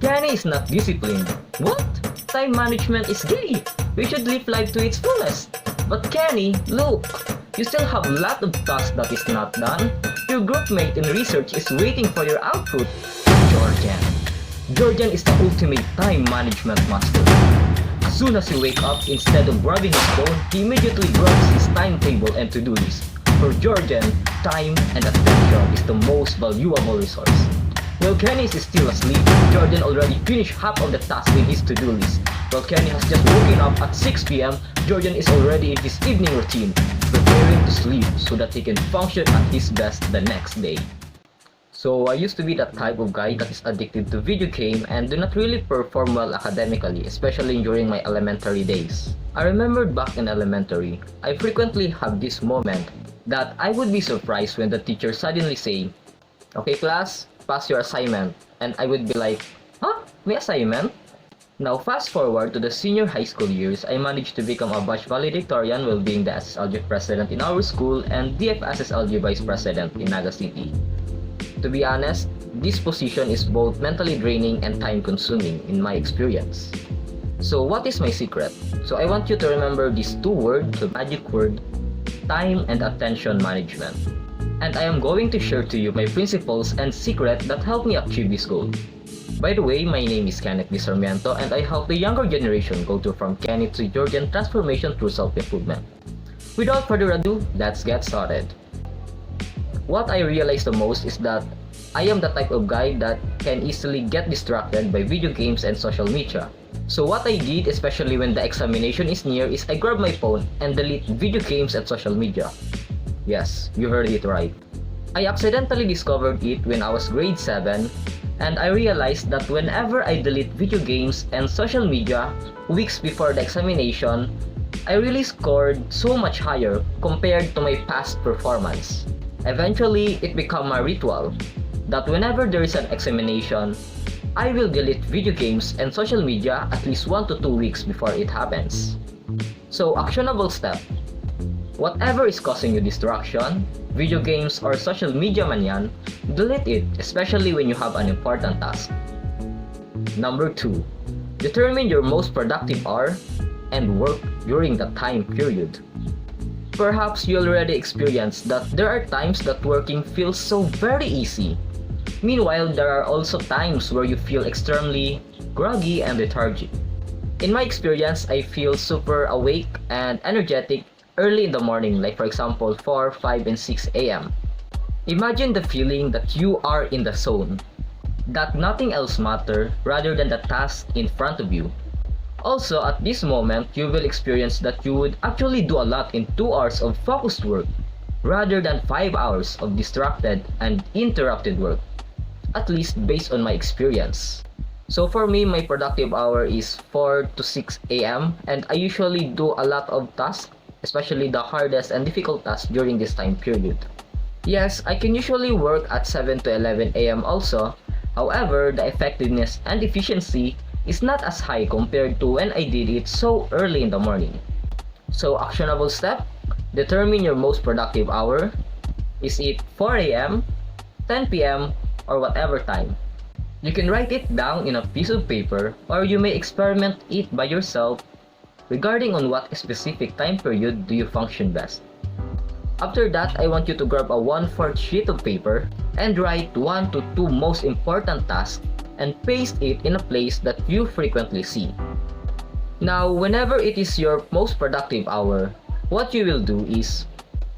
Kenny is not disciplined. What? Time management is gay. We should live life to its fullest. But Kenny, look, you still have a lot of tasks that is not done. Your groupmate in research is waiting for your output. Georgian. Georgian is the ultimate time management master. As soon as he wakes up, instead of grabbing his phone, he immediately grabs his timetable and to-do list. For Georgian, time and attention is the most valuable resource. While Kenny is still asleep, Georgian already finished half of the task in his to-do list. While Kenny has just woken up at 6 p.m., Georgian is already in his evening routine, preparing to sleep so that he can function at his best the next day. So I used to be that type of guy that is addicted to video game and do not really perform well academically, especially during my elementary days. I remembered back in elementary, I frequently have this moment that I would be surprised when the teacher suddenly say, "Okay class, pass your assignment," and I would be like, "Huh? May assignment?" Now fast forward to the senior high school years, I managed to become a batch valedictorian while being the SSLG president in our school and DF SSLG vice president in Naga City. To be honest, this position is both mentally draining and time consuming in my experience. So what is my secret? So I want you to remember these two words, the magic word, time and attention management. And I am going to share to you my principles and secret that help me achieve this goal. By the way, my name is Kenneth Sarmiento and I help the younger generation go from Kenneth to Georgian transformation through self-improvement. Without further ado, let's get started. What I realize the most is that I am the type of guy that can easily get distracted by video games and social media. So what I did, especially when the examination is near, is I grab my phone and delete video games and social media. Yes, you heard it right. I accidentally discovered it when I was grade 7, and I realized that whenever I delete video games and social media weeks before the examination, I really scored so much higher compared to my past performance. Eventually, it became a ritual that whenever there is an examination, I will delete video games and social media at least 1 to 2 weeks before it happens. So, actionable step. Whatever is causing you distraction, video games or social media man yan, delete it, especially when you have an important task. Number 2. Determine your most productive hour and work during the time period. Perhaps you already experienced that there are times that working feels so very easy. Meanwhile, there are also times where you feel extremely groggy and lethargic. In my experience, I feel super awake and energetic early in the morning, like for example 4, 5, and 6 a.m. Imagine the feeling that you are in the zone, that nothing else matters rather than the task in front of you. Also, at this moment, you will experience that you would actually do a lot in 2 hours of focused work rather than 5 hours of distracted and interrupted work, at least based on my experience. So for me, my productive hour is 4 to 6 a.m. and I usually do a lot of tasks, especially the hardest and difficult tasks during this time period. Yes, I can usually work at 7 to 11 a.m. also. However, the effectiveness and efficiency is not as high compared to when I did it so early in the morning. So actionable step, determine your most productive hour. Is it 4 a.m., 10 p.m., or whatever time? You can write it down in a piece of paper or you may experiment it by yourself regarding on what specific time period do you function best. After that, I want you to grab a 1/4 sheet of paper and write 1 to 2 most important tasks and paste it in a place that you frequently see. Now, whenever it is your most productive hour, what you will do is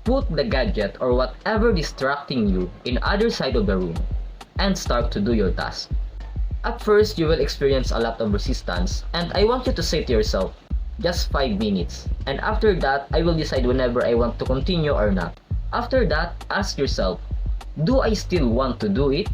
put the gadget or whatever distracting you in other side of the room and start to do your task. At first, you will experience a lot of resistance and I want you to say to yourself, just 5 minutes. And after that, I will decide whenever I want to continue or not. After that, ask yourself, do I still want to do it?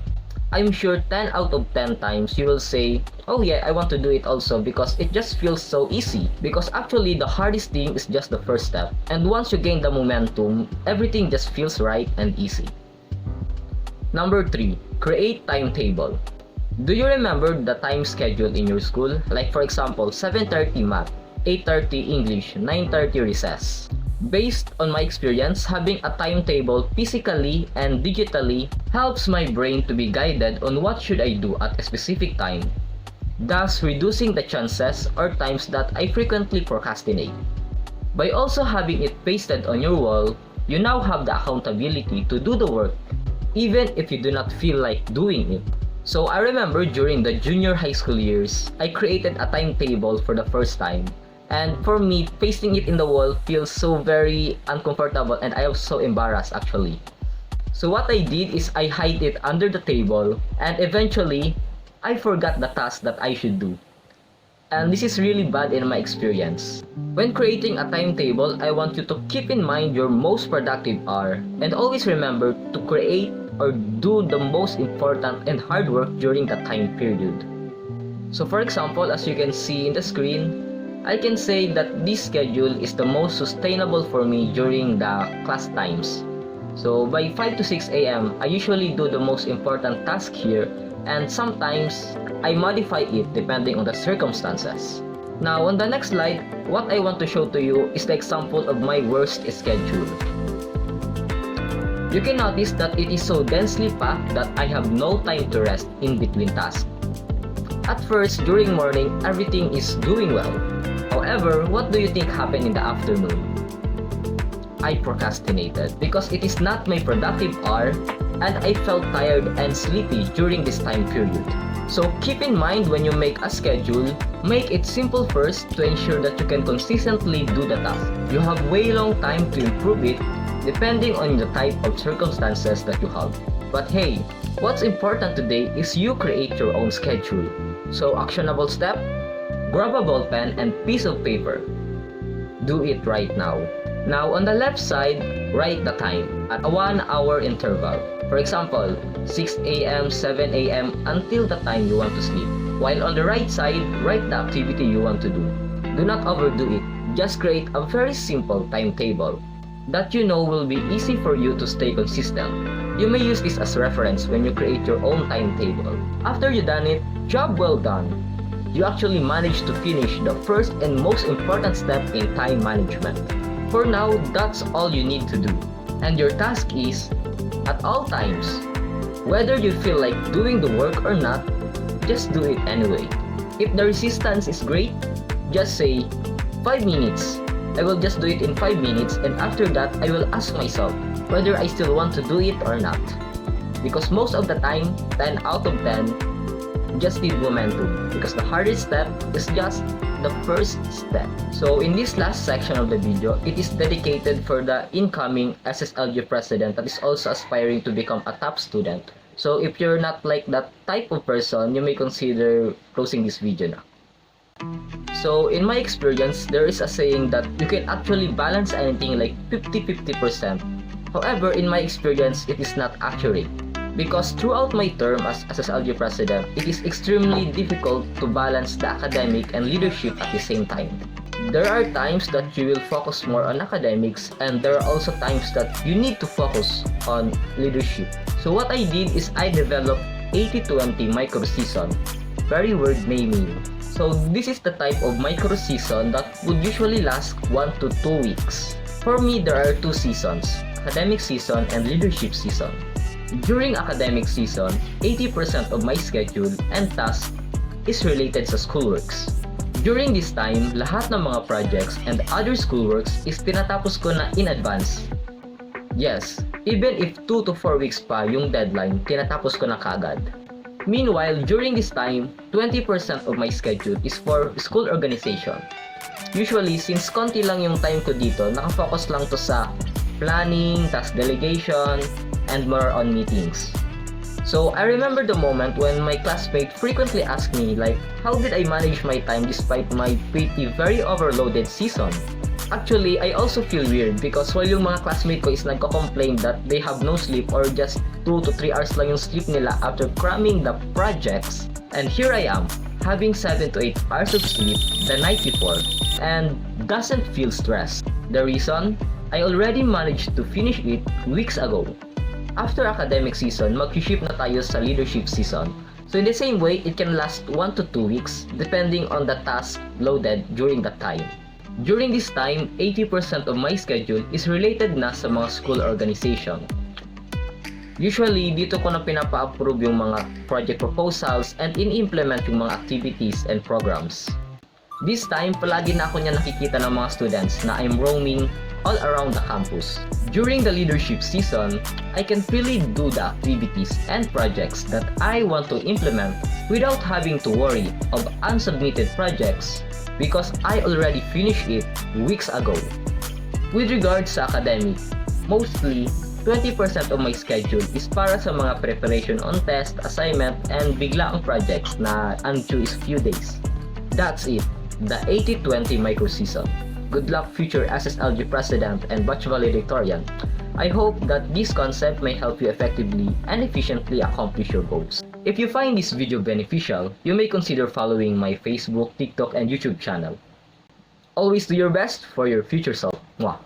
I'm sure 10 out of 10 times you will say, oh yeah, I want to do it also because it just feels so easy. Because actually the hardest thing is just the first step. And once you gain the momentum, everything just feels right and easy. Number 3, create timetable. Do you remember the time schedule in your school? Like for example, 7:30 math, 8:30 English, 9:30 recess. Based on my experience, having a timetable physically and digitally helps my brain to be guided on what should I do at a specific time. thus reducing the chances or times that I frequently procrastinate. By also having it pasted on your wall, you now have the accountability to do the work, even if you do not feel like doing it. So I remember during the junior high school years, I created a timetable for the first time. And for me, pasting it in the wall feels so very uncomfortable and I was so embarrassed actually. So what I did is I hid it under the table and eventually, I forgot the task that I should do. And this is really bad in my experience. When creating a timetable, I want you to keep in mind your most productive hour and always remember to create or do the most important and hard work during that time period. So for example, as you can see in the screen, I can say that this schedule is the most sustainable for me during the class times. So by 5 to 6 a.m., I usually do the most important task here and sometimes I modify it depending on the circumstances. Now on the next slide, what I want to show to you is the example of my worst schedule. You can notice that it is so densely packed that I have no time to rest in between tasks. At first, during morning, everything is doing well. However, what do you think happened in the afternoon? I procrastinated because it is not my productive hour and I felt tired and sleepy during this time period. So keep in mind when you make a schedule, make it simple first to ensure that you can consistently do the task. You have way long time to improve it depending on the type of circumstances that you have. But hey, what's important today is you create your own schedule. So actionable step, grab a ball pen and piece of paper. Do it right now. Now on the left side, write the time at a 1 hour interval. For example, 6 a.m., 7 a.m. until the time you want to sleep. While on the right side, write the activity you want to do. Do not overdo it. Just create a very simple timetable that you know will be easy for you to stay consistent. You may use this as reference when you create your own timetable. After you done it, job well done. You actually managed to finish the first and most important step in time management. For now, that's all you need to do. And your task is, at all times, whether you feel like doing the work or not, just do it anyway. If the resistance is great, just say, 5 minutes. I will just do it in 5 minutes and after that, I will ask myself whether I still want to do it or not. Because most of the time, 10 out of 10, just need momentum. Because the hardest step is just the first step. So in this last section of the video, it is dedicated for the incoming SSLG president that is also aspiring to become a top student. So if you're not like that type of person, you may consider closing this video now. So in my experience, there is a saying that you can actually balance anything like 50-50%. However, in my experience, it is not accurate. Because throughout my term as SSLG president, it is extremely difficult to balance the academic and leadership at the same time. There are times that you will focus more on academics and there are also times that you need to focus on leadership. So what I did is I developed 80-20 micro season. Very word naming. So this is the type of micro season that would usually last 1 to 2 weeks. For me, there are 2 seasons, academic season and leadership season. During academic season, 80% of my schedule and task is related sa schoolworks. During this time, lahat ng mga projects and other schoolworks is tinatapos ko na in advance. Yes, even if 2 to 4 weeks pa yung deadline, tinatapos ko na kagad. Meanwhile, during this time, 20% of my schedule is for school organization. Usually, since konti lang yung time ko dito, nakafocus lang to sa planning, task delegation, and more on meetings. So I remember the moment when my classmate frequently asked me like, how did I manage my time despite my pretty very overloaded season? Actually, I also feel weird because while yung mga classmate ko is nagko-complain that they have no sleep or just 2 to 3 hours lang yung sleep nila after cramming the projects. And here I am, having 7 to 8 hours of sleep the night before and doesn't feel stressed. The reason? I already managed to finish it weeks ago. After academic season, mag-shift na tayo sa leadership season. So in the same way, it can last 1 to 2 weeks depending on the task loaded during that time. During this time, 80% of my schedule is related na sa mga school organization. Usually, dito ko na pinapa-approve yung mga project proposals and in-implement yung mga activities and programs. This time, palagi na ako niya nakikita ng mga students na I'm roaming all around the campus. During the leadership season, I can freely do the activities and projects that I want to implement without having to worry of unsubmitted projects because I already finished it weeks ago. With regards sa academic, mostly 20% of my schedule is para sa mga preparation on test, assignment, and biglaang projects na unto is few days. That's it, the 80-20 micro-season. Good luck future SSLG President and Batch Valedictorian. I hope that this concept may help you effectively and efficiently accomplish your goals. If you find this video beneficial, you may consider following my Facebook, TikTok, and YouTube channel. Always do your best for your future self. Mwah!